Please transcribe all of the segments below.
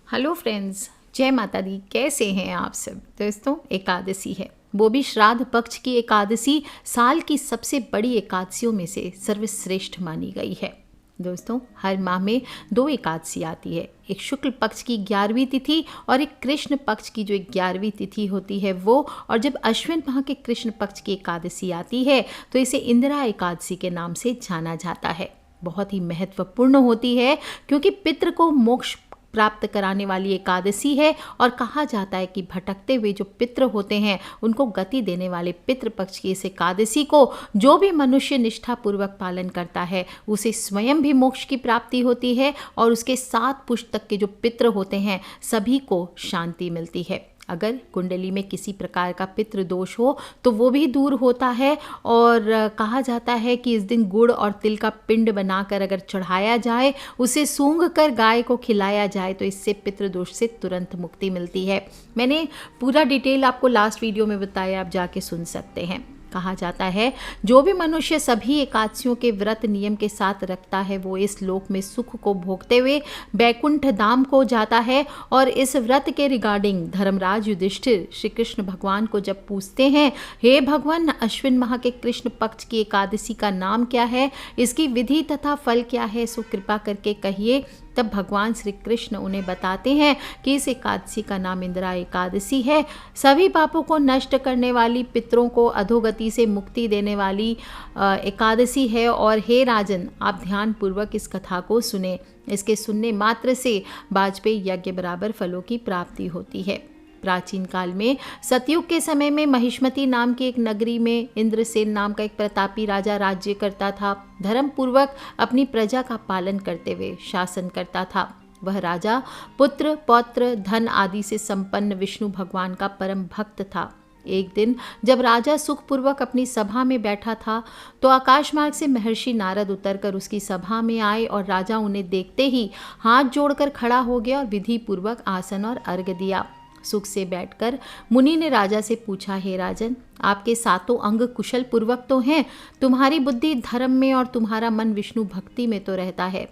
Hello friends, जय माता दी। कैसे हैं आप सब दोस्तों? एकादशी है, वो भी श्राद्ध पक्ष की एकादशी साल की सबसे बड़ी एकादशियों में से सर्वश्रेष्ठ मानी गई है। दोस्तों, हर माह में 2 एकादशी आती है, एक शुक्ल पक्ष की 11वीं तिथि और एक कृष्ण पक्ष की जो 11वीं तिथि होती है वो। और जब अश्विन माह के कृष्ण पक्ष की एकादशी आती है तो इसे इंदिरा एकादशी के नाम से जाना जाता है। बहुत ही महत्वपूर्ण होती है क्योंकि पितृ को मोक्ष प्राप्त कराने वाली एकादशी है और कहा जाता है कि भटकते हुए जो पितृ होते हैं उनको गति देने वाले पितृपक्ष की इस एकादशी को जो भी मनुष्य निष्ठापूर्वक पालन करता है उसे स्वयं भी मोक्ष की प्राप्ति होती है और उसके 7 पुष्ट तक के जो पितृ होते हैं सभी को शांति मिलती है। अगर कुंडली में किसी प्रकार का पितृ दोष हो तो वो भी दूर होता है। और कहा जाता है कि इस दिन गुड़ और तिल का पिंड बनाकर अगर चढ़ाया जाए, उसे सूंघ कर गाय को खिलाया जाए तो इससे पितृ दोष से तुरंत मुक्ति मिलती है। मैंने पूरा डिटेल आपको लास्ट वीडियो में बताया, आप जाके सुन सकते हैं। कहा जाता है जो भी मनुष्य सभी एकादशियों के व्रत नियम के साथ रखता है वो इस लोक में सुख को भोगते हुए बैकुंठ धाम को जाता है। और इस व्रत के रिगार्डिंग धर्मराज युधिष्ठिर श्री कृष्ण भगवान को जब पूछते हैं, हे भगवान, अश्विन माह के कृष्ण पक्ष की एकादशी का नाम क्या है, इसकी विधि तथा फल क्या है, सो कृपा करके कहिए। तब भगवान श्री कृष्ण उन्हें बताते हैं कि इस एकादशी का नाम इंदिरा एकादशी है। सभी पापों को नष्ट करने वाली, पितरों को अधोगति से मुक्ति देने वाली एकादशी है। और हे राजन, आप ध्यान पूर्वक इस कथा को सुने। इसके सुनने मात्र से वाजपेयी यज्ञ बराबर फलों की प्राप्ति होती है। प्राचीन काल में सतयुग के समय में महिष्मती नाम की एक नगरी में इंद्रसेन नाम का एक प्रतापी राजा राज्य करता था। धर्म पूर्वक अपनी प्रजा का पालन करते हुए शासन करता था। वह राजा पुत्र, पौत्र, धन आदि से संपन्न विष्णु भगवान का परम भक्त था। एक दिन जब राजा सुखपूर्वक अपनी सभा में बैठा था तो आकाश मार्ग से महर्षि नारद उतरकर उसकी सभा में आए और राजा उन्हें देखते ही हाथ जोड़कर खड़ा हो गया और विधि पूर्वक आसन और अर्घ्य दिया। सुख से बैठकर मुनि ने राजा से पूछा, हे राजन, आपके 7 अंग कुशल पूर्वक तो हैं, तुम्हारी बुद्धि धर्म में और तुम्हारा मन विष्णु भक्ति में तो रहता है।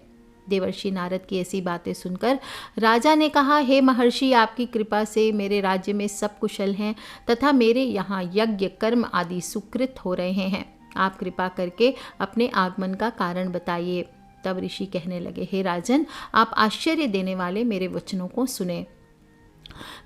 देवर्षि नारद की ऐसी बातें सुनकर राजा ने कहा, हे महर्षि, आपकी कृपा से मेरे राज्य में सब कुशल हैं तथा मेरे यहाँ यज्ञ कर्म आदि सुकृत हो रहे हैं। आप कृपा करके अपने आगमन का कारण बताइए। तब ऋषि कहने लगे, हे राजन, आप आश्चर्य देने वाले मेरे वचनों को सुने।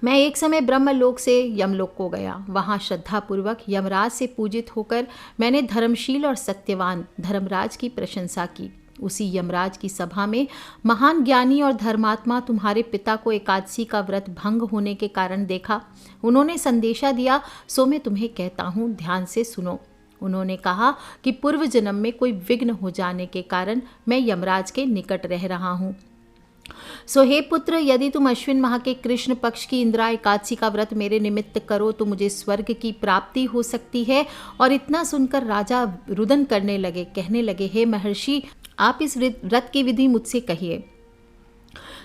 मैं एक समय ब्रह्मलोक से यमलोक को गया। वहाँ श्रद्धापूर्वक यमराज से पूजित होकर मैंने धर्मशील और सत्यवान धर्मराज की प्रशंसा की। उसी यमराज की सभा में महान ज्ञानी और धर्मात्मा तुम्हारे पिता को एकादशी का व्रत भंग होने के कारण देखा। उन्होंने संदेशा दिया, सो मैं तुम्हें कहता हूँ, ध्यान से सुनो। उन्होंने कहा कि पूर्व जन्म में कोई विघ्न हो जाने के कारण मैं यमराज के निकट रह रहा हूँ। सो हे पुत्र, यदि तुम अश्विन माह के कृष्ण पक्ष की इंदिरा एकादशी का व्रत मेरे निमित्त करो तो मुझे स्वर्ग की प्राप्ति हो सकती है। और इतना सुनकर राजा रुदन करने लगे, कहने लगे, हे महर्षि, आप इस व्रत की विधि मुझसे कहिए।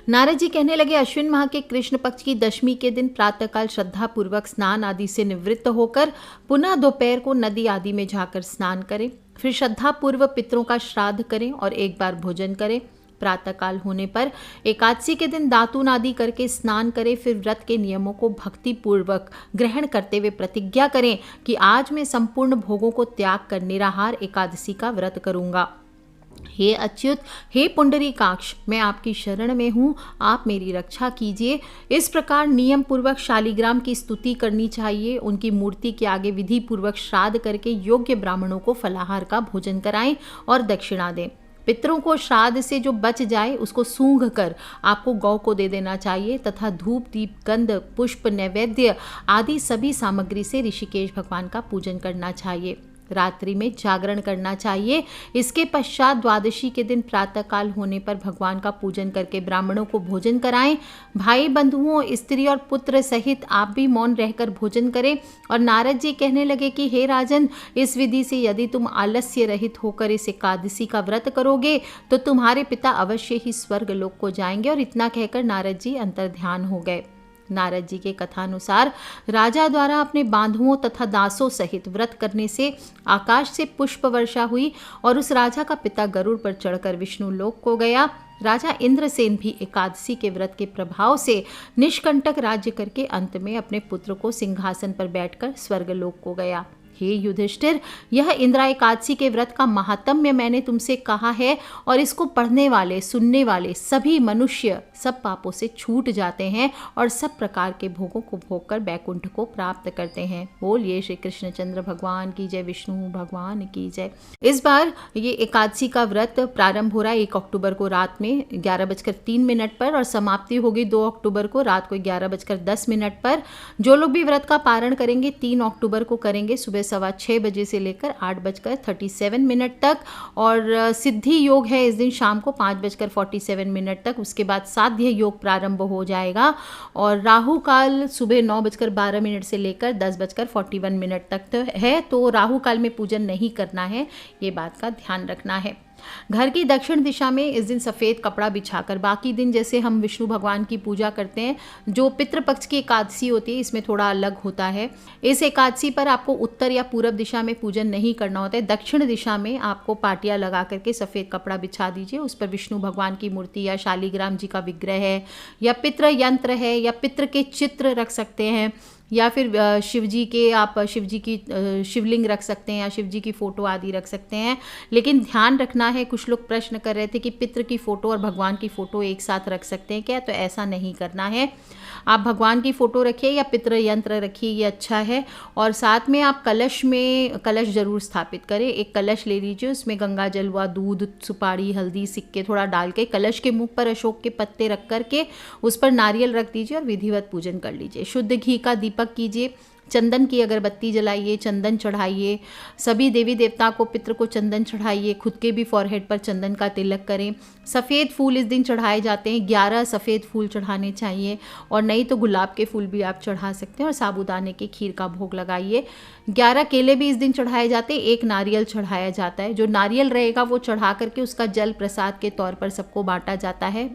नारद जी कहने लगे, अश्विन माह के कृष्ण पक्ष की दशमी के दिन प्रातःकाल श्रद्धा पूर्वक स्नान आदि से निवृत्त होकर पुनः दोपहर को नदी आदि में जाकर स्नान करें। फिर श्रद्धा पूर्व पितरों का श्राद्ध करें और एक बार भोजन करें। प्रातःकाल होने पर एकादशी के दिन दातून आदि करके स्नान करें। फिर व्रत के नियमों को भक्ति पूर्वक ग्रहण करते हुए प्रतिज्ञा करें कि आज मैं संपूर्ण भोगों को त्याग कर निराहार एकादशी का व्रत करूंगा। हे अच्युत, हे पुंडरीकाक्ष, मैं आपकी शरण में हूँ, आप मेरी रक्षा कीजिए। इस प्रकार नियम पूर्वक शालिग्राम की स्तुति करनी चाहिए। उनकी मूर्ति के आगे विधि पूर्वक श्राद्ध करके योग्य ब्राह्मणों को फलाहार का भोजन कराएं और दक्षिणा दें। पितरों को श्राद्ध से जो बच जाए उसको सूंघ कर आपको गौ को दे देना चाहिए तथा धूप, दीप, गंध, पुष्प, नैवेद्य आदि सभी सामग्री से ऋषिकेश भगवान का पूजन करना चाहिए। रात्रि में जागरण करना चाहिए। इसके पश्चात द्वादशी के दिन प्रातःकाल होने पर भगवान का पूजन करके ब्राह्मणों को भोजन कराएं। भाई बंधुओं, स्त्री और पुत्र सहित आप भी मौन रहकर भोजन करें। और नारद जी कहने लगे कि हे राजन, इस विधि से यदि तुम आलस्य रहित होकर इस एकादशी का व्रत करोगे तो तुम्हारे पिता अवश्य ही स्वर्ग लोक को जाएंगे। और इतना कहकर नारद जी अंतर्ध्यान हो गए। नारद जी के कथानुसार राजा द्वारा अपने बांधुओं तथा दासों सहित व्रत करने से आकाश से पुष्प वर्षा हुई और उस राजा का पिता गरुड़ पर चढ़कर विष्णु लोक को गया। राजा इंद्रसेन भी एकादशी के व्रत के प्रभाव से निष्कंटक राज्य करके अंत में अपने पुत्र को सिंहासन पर बैठकर स्वर्गलोक को गया। हे युधिष्ठिर, यह इंदिरा एकादशी के व्रत का महात्म्य मैंने तुमसे कहा है और इसको पढ़ने वाले सुनने वाले सभी मनुष्य सब पापों से छूट जाते हैं और सब प्रकार के भोगों को भोग कर बैकुंठ को प्राप्त करते हैं। बोलिए श्री कृष्णचंद्र भगवान की जय, विष्णु भगवान की जय। इस बार ये एकादशी का व्रत प्रारंभ हो रहा है 1 अक्टूबर को रात में 11:03 पर और समाप्ति होगी 2 अक्टूबर को रात को 11:10 पर। जो लोग भी व्रत का पारण करेंगे 3 अक्टूबर को करेंगे सुबह 6:15 बजे से लेकर 8:37 तक, और सिद्धि योग है इस दिन शाम को 5:47 तक। उसके बाद साध्य योग प्रारंभ हो जाएगा और राहु काल सुबह 9:12 से लेकर 10:41 तक है। तो राहु काल में पूजन नहीं करना है, ये बात का ध्यान रखना है। घर की दक्षिण दिशा में इस दिन सफ़ेद कपड़ा बिछाकर, बाकी दिन जैसे हम विष्णु भगवान की पूजा करते हैं, जो पितृपक्ष की एकादशी होती है इसमें थोड़ा अलग होता है। इस एकादशी पर आपको उत्तर या पूरब दिशा में पूजन नहीं करना होता है। दक्षिण दिशा में आपको पाटिया लगा करके सफ़ेद कपड़ा बिछा दीजिए, उस पर विष्णु भगवान की मूर्ति या शालिग्राम जी का विग्रह है या पितृ यंत्र है या पितृ के चित्र रख सकते हैं, या फिर शिवजी के आप शिवजी की शिवलिंग रख सकते हैं या शिवजी की फ़ोटो आदि रख सकते हैं। लेकिन ध्यान रखना है, कुछ लोग प्रश्न कर रहे थे कि पितृ की फ़ोटो और भगवान की फ़ोटो एक साथ रख सकते हैं क्या, तो ऐसा नहीं करना है। आप भगवान की फ़ोटो रखिए या पितृ यंत्र रखिए, ये अच्छा है। और साथ में आप कलश ज़रूर स्थापित करें। एक कलश ले लीजिए, उसमें गंगा जल व दूध, सुपारी, हल्दी, सिक्के थोड़ा डाल के कलश के मुख पर अशोक के पत्ते रख करके उस पर नारियल रख दीजिए और विधिवत पूजन कर लीजिए। शुद्ध घी का दीपक कीजिए, चंदन की अगरबत्ती जलाइए, चंदन चढ़ाइए, सभी देवी देवता को पितृ को चंदन चढ़ाइए, खुद के भी फॉरहेड पर चंदन का तिलक करें। सफ़ेद फूल इस दिन चढ़ाए जाते हैं, 11 सफ़ेद फूल चढ़ाने चाहिए, और नहीं तो गुलाब के फूल भी आप चढ़ा सकते हैं। और साबूदाने की खीर का भोग लगाइए। 11 केले भी इस दिन चढ़ाए जाते हैं, 1 नारियल चढ़ाया जाता है। जो नारियल रहेगा वो चढ़ा करके उसका जल प्रसाद के तौर पर सबको बांटा जाता है,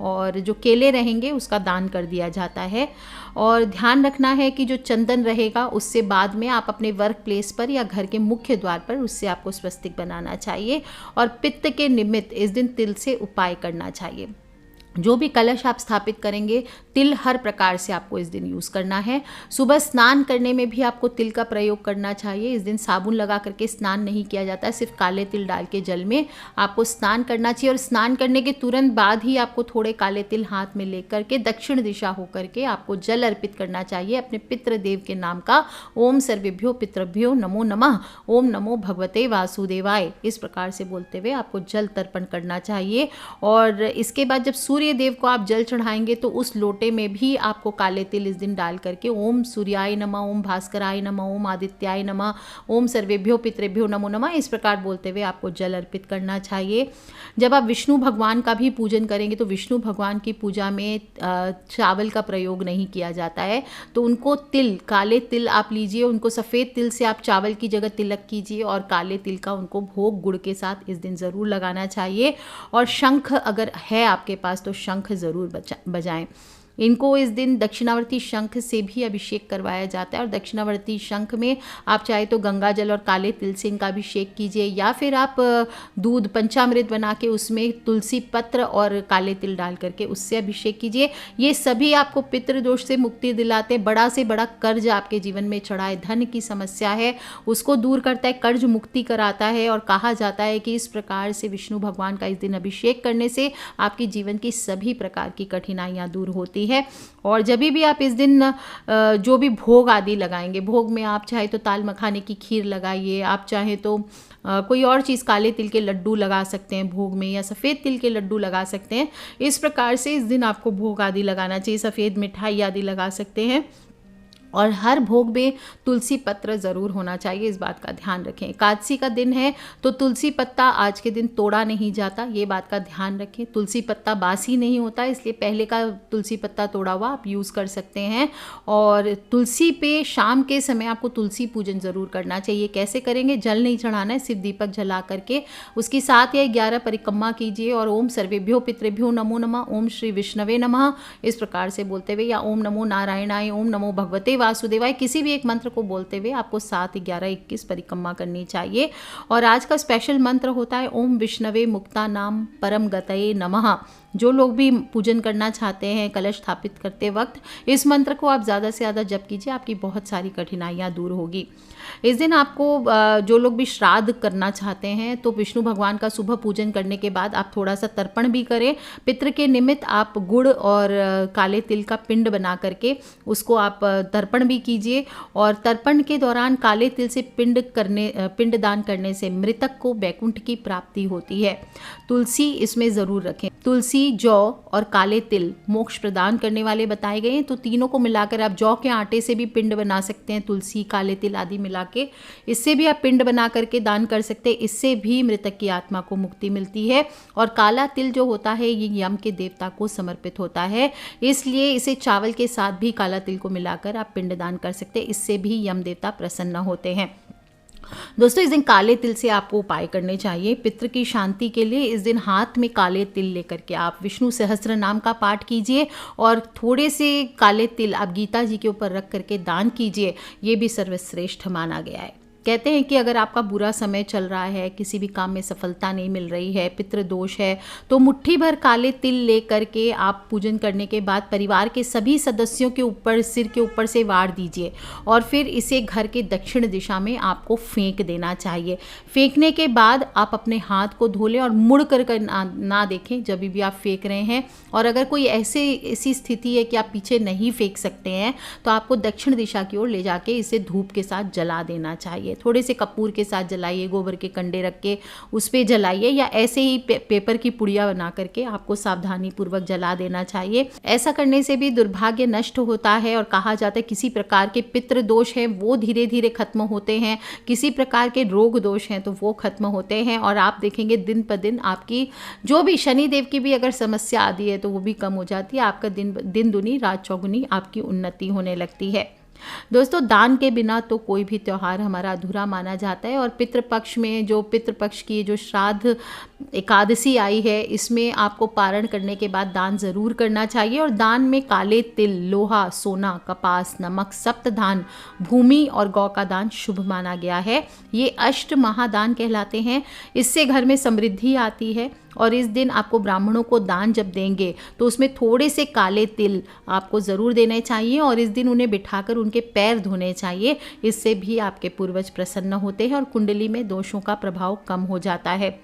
और जो केले रहेंगे उसका दान कर दिया जाता है। और ध्यान रखना है कि जो चंदन रहेगा उससे बाद में आप अपने वर्क प्लेस पर या घर के मुख्य द्वार पर उससे आपको स्वस्तिक बनाना चाहिए। और पित्त के निमित्त इस दिन तिल से उपाय करना चाहिए। जो भी कलश आप स्थापित करेंगे तिल हर प्रकार से आपको इस दिन यूज़ करना है। सुबह स्नान करने में भी आपको तिल का प्रयोग करना चाहिए। इस दिन साबुन लगा करके स्नान नहीं किया जाता है, सिर्फ काले तिल डाल के जल में आपको स्नान करना चाहिए। और स्नान करने के तुरंत बाद ही आपको थोड़े काले तिल हाथ में लेकर के दक्षिण दिशा होकर के आपको जल अर्पित करना चाहिए अपने पितृदेव के नाम का। ओम सर्वेभ्यो पितृभ्यो नमो नमः, ओम नमो भगवते वासुदेवाय, इस प्रकार से बोलते हुए आपको जल तर्पण करना चाहिए। और इसके बाद जब सूर्य देव को आप जल चढ़ाएंगे तो उस लोटे में भी आपको काले तिल इस दिन डाल करके ओम सूर्याय नमः, ओम भास्कराय नमः, ओम आदित्याय नमः, ओम सर्वेभ्यो पितृभ्यो नमो नमः, इस प्रकार बोलते हुए आपको जल अर्पित करना चाहिए। जब आप विष्णु भगवान का भी पूजन करेंगे तो विष्णु भगवान की पूजा में चावल का प्रयोग नहीं किया जाता है, तो उनको तिल, काले तिल आप लीजिए, उनको सफ़ेद तिल से आप चावल की जगह तिलक कीजिए और काले तिल का उनको भोग गुड़ के साथ इस दिन ज़रूर लगाना चाहिए। और शंख अगर है आपके पास तो शंख ज़रूर बजाएं। इनको इस दिन दक्षिणावर्ती शंख से भी अभिषेक करवाया जाता है, और दक्षिणावर्ती शंख में आप चाहे तो गंगा जल और काले तिल से इनका अभिषेक कीजिए, या फिर आप दूध पंचामृत बना के उसमें तुलसी पत्र और काले तिल डाल करके उससे अभिषेक कीजिए। ये सभी आपको पितृदोष से मुक्ति दिलाते, बड़ा से बड़ा कर्ज आपके जीवन में चढ़ा है, धन की समस्या है उसको दूर करता है, कर्ज मुक्ति कराता है। और कहा जाता है कि इस प्रकार से विष्णु भगवान का इस दिन अभिषेक करने से आपके जीवन की सभी प्रकार की कठिनाइयाँ दूर होती है। और जब भी आप इस दिन जो भी भोग आदि लगाएंगे, भोग में आप चाहे तो ताल मखाने की खीर लगाइए, आप चाहे तो कोई और चीज़, काले तिल के लड्डू लगा सकते हैं भोग में, या सफ़ेद तिल के लड्डू लगा सकते हैं। इस प्रकार से इस दिन आपको भोग आदि लगाना चाहिए, सफ़ेद मिठाई आदि लगा सकते हैं। और हर भोग में तुलसी पत्र ज़रूर होना चाहिए, इस बात का ध्यान रखें। एकादशी का दिन है तो तुलसी पत्ता आज के दिन तोड़ा नहीं जाता, ये बात का ध्यान रखें। तुलसी पत्ता बासी नहीं होता, इसलिए पहले का तुलसी पत्ता तोड़ा हुआ आप यूज़ कर सकते हैं। और तुलसी पे शाम के समय आपको तुलसी पूजन ज़रूर करना चाहिए। कैसे करेंगे? जल नहीं चढ़ाना है, सिर्फ दीपक जला करके उसकी 7 या 11 परिक्रमा कीजिए और ओम सर्वेभ्यो पितृभ्यो नमो नमः, ओम श्री विष्णवे नमः, इस प्रकार से बोलते हुए, या ओम नमो नारायणाय, ओम नमो भगवते वासुदेवाय किसी भी एक मंत्र को बोलते हुए आपको 7, 11, 21 परिक्रमा करनी चाहिए। और आज का स्पेशल मंत्र होता है ओम विष्णवे मुक्ता नाम परम गतये नमः। जो लोग भी पूजन करना चाहते हैं कलश स्थापित करते वक्त इस मंत्र को आप ज़्यादा से ज़्यादा जप कीजिए, आपकी बहुत सारी कठिनाइयाँ दूर होगी। इस दिन आपको जो लोग भी श्राद्ध करना चाहते हैं तो विष्णु भगवान का सुबह पूजन करने के बाद आप थोड़ा सा तर्पण भी करें। पितृ के निमित्त आप गुड़ और काले तिल का पिंड बना करके उसको आप तर्पण भी कीजिए। और तर्पण के दौरान काले तिल से पिंड दान करने से मृतक को वैकुंठ की प्राप्ति होती है। तुलसी इसमें ज़रूर रखें। तुलसी, जौ और काले तिल मोक्ष प्रदान करने वाले बताए गए हैं, तो तीनों को मिलाकर आप जौ के आटे से भी पिंड बना सकते हैं, तुलसी, काले तिल आदि मिला के इससे भी आप पिंड बना करके दान कर सकते हैं। इससे भी मृतक की आत्मा को मुक्ति मिलती है। और काला तिल जो होता है ये यम के देवता को समर्पित होता है, इसलिए इसे चावल के साथ भी काला तिल को मिलाकर आप पिंड दान कर सकते हैं। इससे भी यम देवता प्रसन्न होते हैं। दोस्तों, इस दिन काले तिल से आपको उपाय करने चाहिए पितृ की शांति के लिए। इस दिन हाथ में काले तिल लेकर के आप विष्णु सहस्त्र नाम का पाठ कीजिए और थोड़े से काले तिल आप गीता जी के ऊपर रख करके दान कीजिए। ये भी सर्वश्रेष्ठ माना गया है। कहते हैं कि अगर आपका बुरा समय चल रहा है, किसी भी काम में सफलता नहीं मिल रही है, पितृ दोष है, तो मुट्ठी भर काले तिल ले करके आप पूजन करने के बाद परिवार के सभी सदस्यों के ऊपर, सिर के ऊपर से वार दीजिए और फिर इसे घर के दक्षिण दिशा में आपको फेंक देना चाहिए। फेंकने के बाद आप अपने हाथ को धो लें और मुड़ कर ना देखें जब भी आप फेंक रहे हैं। और अगर कोई ऐसी स्थिति है कि आप पीछे नहीं फेंक सकते हैं तो आपको दक्षिण दिशा की ओर ले जाके इसे धूप के साथ जला देना चाहिए। थोड़े से कपूर के साथ जलाइए, गोबर के कंडे रख के उस पे जलाइए, या ऐसे ही पेपर की पुड़िया बना करके आपको सावधानी पूर्वक जला देना चाहिए। ऐसा करने से भी दुर्भाग्य नष्ट होता है और कहा जाता है किसी प्रकार के पितृ दोष हैं वो धीरे धीरे खत्म होते हैं, किसी प्रकार के रोग दोष हैं तो वो खत्म होते हैं। और आप देखेंगे दिन पर दिन आपकी जो भी शनिदेव की भी अगर समस्या आदि है तो वो भी कम हो जाती है। आपका दिन दुनी रात चौगुनी आपकी उन्नति होने लगती है। दोस्तों, दान के बिना तो कोई भी त्यौहार हमारा अधूरा माना जाता है। और पितृपक्ष में जो पितृपक्ष की जो श्राद्ध एकादशी आई है इसमें आपको पारण करने के बाद दान जरूर करना चाहिए। और दान में काले तिल, लोहा, सोना, कपास, नमक, सप्तधान, भूमि और गौ का दान शुभ माना गया है। ये अष्ट महादान कहलाते हैं। इससे घर में समृद्धि आती है। और इस दिन आपको ब्राह्मणों को दान जब देंगे तो उसमें थोड़े से काले तिल आपको ज़रूर देने चाहिए और इस दिन उन्हें बिठाकर उनके पैर धोने चाहिए। इससे भी आपके पूर्वज प्रसन्न होते हैं और कुंडली में दोषों का प्रभाव कम हो जाता है।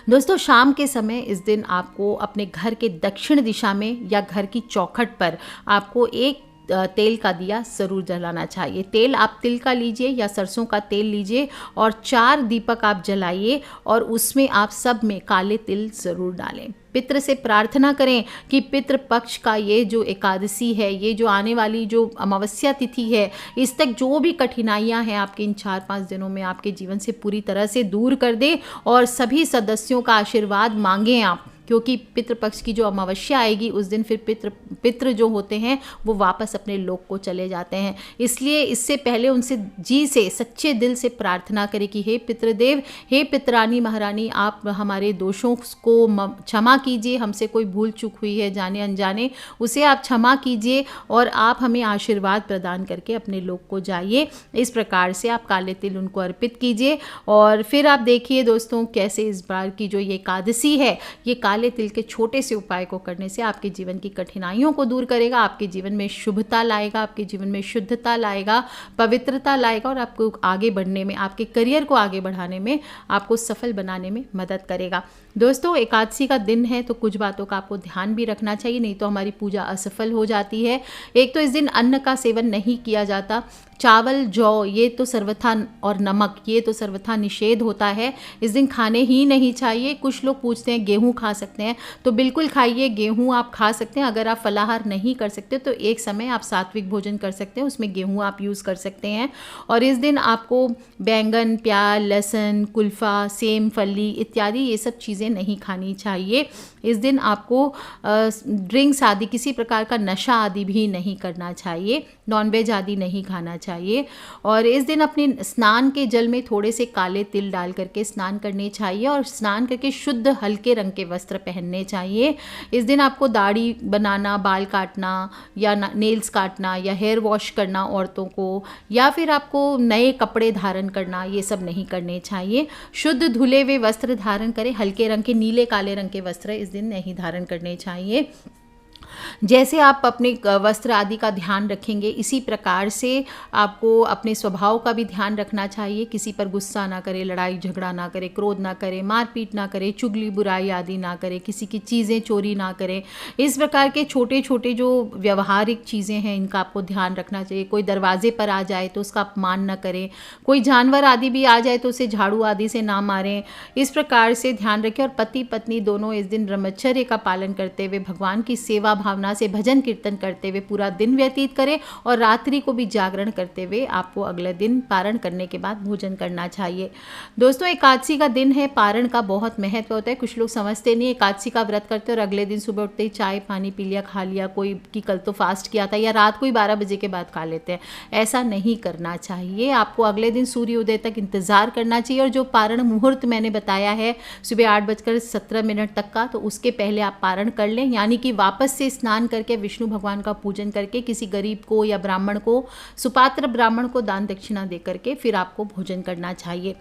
दोस्तों, शाम के समय इस दिन आपको अपने घर के दक्षिण दिशा में या घर की चौखट पर आपको एक तेल का दिया ज़रूर जलाना चाहिए। तेल आप तिल का लीजिए या सरसों का तेल लीजिए और 4 दीपक आप जलाइए और उसमें आप सब में काले तिल ज़रूर डालें। पितृ से प्रार्थना करें कि पितृ पक्ष का ये जो एकादशी है, ये जो आने वाली जो अमावस्या तिथि है, इस तक जो भी कठिनाइयां हैं आपके इन 4-5 दिनों में आपके जीवन से पूरी तरह से दूर कर दे और सभी सदस्यों का आशीर्वाद मांगें आप। क्योंकि पितृपक्ष की जो अमावस्या आएगी उस दिन फिर पितृ जो होते हैं वो वापस अपने लोक को चले जाते हैं। इसलिए इससे पहले उनसे जी से सच्चे दिल से प्रार्थना करें कि हे पितृदेव, हे पितरानी महारानी, आप हमारे दोषों को क्षमा कीजिए। हमसे कोई भूल चूक हुई है जाने अनजाने, उसे आप क्षमा कीजिए और आप हमें आशीर्वाद प्रदान करके अपने लोक को जाइए। इस प्रकार से आप काले तिल उनको अर्पित कीजिए। और फिर आप देखिए दोस्तों कैसे इस बार की जो ये एकादशी है ये काले तिल के छोटे से उपाय को करने से आपके जीवन की कठिनाइयों को दूर करेगा, आपके जीवन में शुभता लाएगा, आपके जीवन में शुद्धता लाएगा, पवित्रता लाएगा और आपको आगे बढ़ने में, आपके करियर को आगे बढ़ाने में, आपको सफल बनाने में मदद करेगा। दोस्तों, एकादशी का दिन है तो कुछ बातों का आपको ध्यान भी रखना चाहिए, नहीं तो हमारी पूजा असफल हो जाती है। एक तो इस दिन अन्न का सेवन नहीं किया जाता। चावल, जौ ये तो सर्वथा, और नमक ये तो सर्वथा निषेध होता है, इस दिन खाने ही नहीं चाहिए। कुछ लोग पूछते हैं गेहूं खा सकते हैं, तो बिल्कुल खाइए, गेहूं आप खा सकते हैं। अगर आप फलाहार नहीं कर सकते तो एक समय आप सात्विक भोजन कर सकते हैं, उसमें गेहूं आप यूज़ कर सकते हैं। और इस दिन आपको बैंगन, प्याज, लहसुन, कुल्फ़ा, सेम, फली इत्यादि ये सब चीज़ें नहीं खानी चाहिए। इस दिन आपको ड्रिंक्स आदि, किसी प्रकार का नशा आदि भी नहीं करना चाहिए। नॉनवेज आदि नहीं खाना चाहिए। और इस दिन अपने स्नान के जल में थोड़े से काले तिल डाल करके स्नान करने चाहिए और स्नान करके शुद्ध हल्के रंग के वस्त्र पहनने चाहिए। इस दिन आपको दाढ़ी बनाना, बाल काटना या नेल्स काटना या हेयर वॉश करना औरतों को, या फिर आपको नए कपड़े धारण करना, ये सब नहीं करने चाहिए। शुद्ध धुले हुए वस्त्र धारण करें, हल्के रंग के, नीले काले रंग के वस्त्र इस दिन नहीं धारण करने चाहिए। जैसे आप अपने वस्त्र आदि का ध्यान रखेंगे, इसी प्रकार से आपको अपने स्वभाव का भी ध्यान रखना चाहिए। किसी पर गुस्सा ना करें, लड़ाई झगड़ा ना करें, क्रोध ना करें, मारपीट ना करें, चुगली बुराई आदि ना करें, किसी की चीज़ें चोरी ना करें। इस प्रकार के छोटे छोटे जो व्यवहारिक चीज़ें हैं इनका आपको ध्यान रखना चाहिए। कोई दरवाजे पर आ जाए तो उसका अपमान न करें, कोई जानवर आदि भी आ जाए तो उसे झाड़ू आदि से ना मारें। इस प्रकार से ध्यान रखें। और पति पत्नी दोनों इस दिन ब्रह्मचर्य का पालन करते हुए भगवान की सेवा भावना से भजन कीर्तन करते हुए पूरा दिन व्यतीत करें और रात्रि को भी जागरण करते हुए आपको अगले दिन पारण करने के बाद भोजन करना चाहिए। दोस्तों, एकादशी का दिन है, पारण का बहुत महत्व होता है। कुछ लोग समझते नहीं, एकादशी का व्रत करते और अगले दिन सुबह उठते ही चाय पानी पी लिया, खा लिया, कोई कि कल तो फास्ट किया था, या रात को ही 12 बजे के बाद खा लेते हैं। ऐसा नहीं करना चाहिए। आपको अगले दिन सूर्योदय तक इंतजार करना चाहिए। और जो पारण मुहूर्त मैंने बताया है सुबह 8:17 तक का, तो उसके पहले आप पारण कर लें। यानी कि वापस से स्नान करके विष्णु भगवान का पूजन करके किसी गरीब को या ब्राह्मण को, सुपात्र ब्राह्मण को दान दक्षिणा दे करके फिर आपको भोजन करना चाहिए।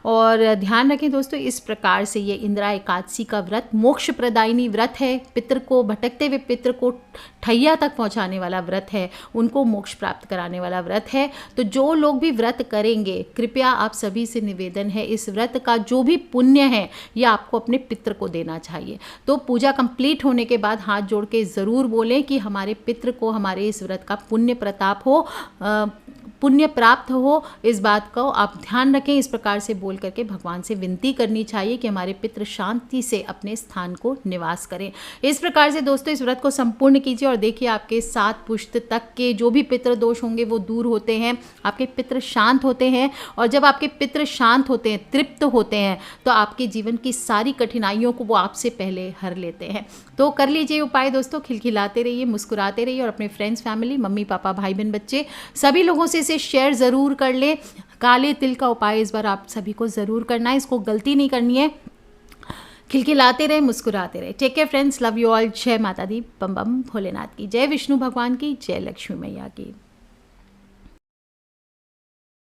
और ध्यान रखें दोस्तों, इस प्रकार से ये इंदिरा एकादशी का व्रत मोक्ष प्रदायिनी व्रत है। पितृ को, भटकते हुए पितृ को ठैया तक पहुंचाने वाला व्रत है, उनको मोक्ष प्राप्त कराने वाला व्रत है। तो जो लोग भी व्रत करेंगे, कृपया आप सभी से निवेदन है, इस व्रत का जो भी पुण्य है ये आपको अपने पितृ को देना चाहिए। तो पूजा कंप्लीट होने के बाद हाथ जोड़ के ज़रूर बोलें कि हमारे पितृ को हमारे इस व्रत का पुण्य प्रताप हो, पुण्य प्राप्त हो। इस बात को आप ध्यान रखें। इस प्रकार से बोल करके भगवान से विनती करनी चाहिए कि हमारे पितृ शांति से अपने स्थान को निवास करें। इस प्रकार से दोस्तों इस व्रत को संपूर्ण कीजिए और देखिए आपके 7 पुश्त तक के जो भी पितृ दोष होंगे वो दूर होते हैं, आपके पितृ शांत होते हैं। और जब आपके पितृ शांत होते हैं, तृप्त होते हैं, तो आपके जीवन की सारी कठिनाइयों को वो आपसे पहले हर लेते हैं। तो कर लीजिए उपाय दोस्तों, खिलखिलाते रहिए, मुस्कुराते रहिए और अपने फ्रेंड्स, फैमिली, मम्मी पापा, भाई बहन, बच्चे सभी लोगों से इसे शेयर ज़रूर कर ले। काले तिल का उपाय इस बार आप सभी को ज़रूर करना है, इसको गलती नहीं करनी है। खिलखिलाते रहे, मुस्कुराते रहे। Take care friends, love you all. जय माता दी, बम बम भोलेनाथ की जय, विष्णु भगवान की जय, लक्ष्मी मैया की।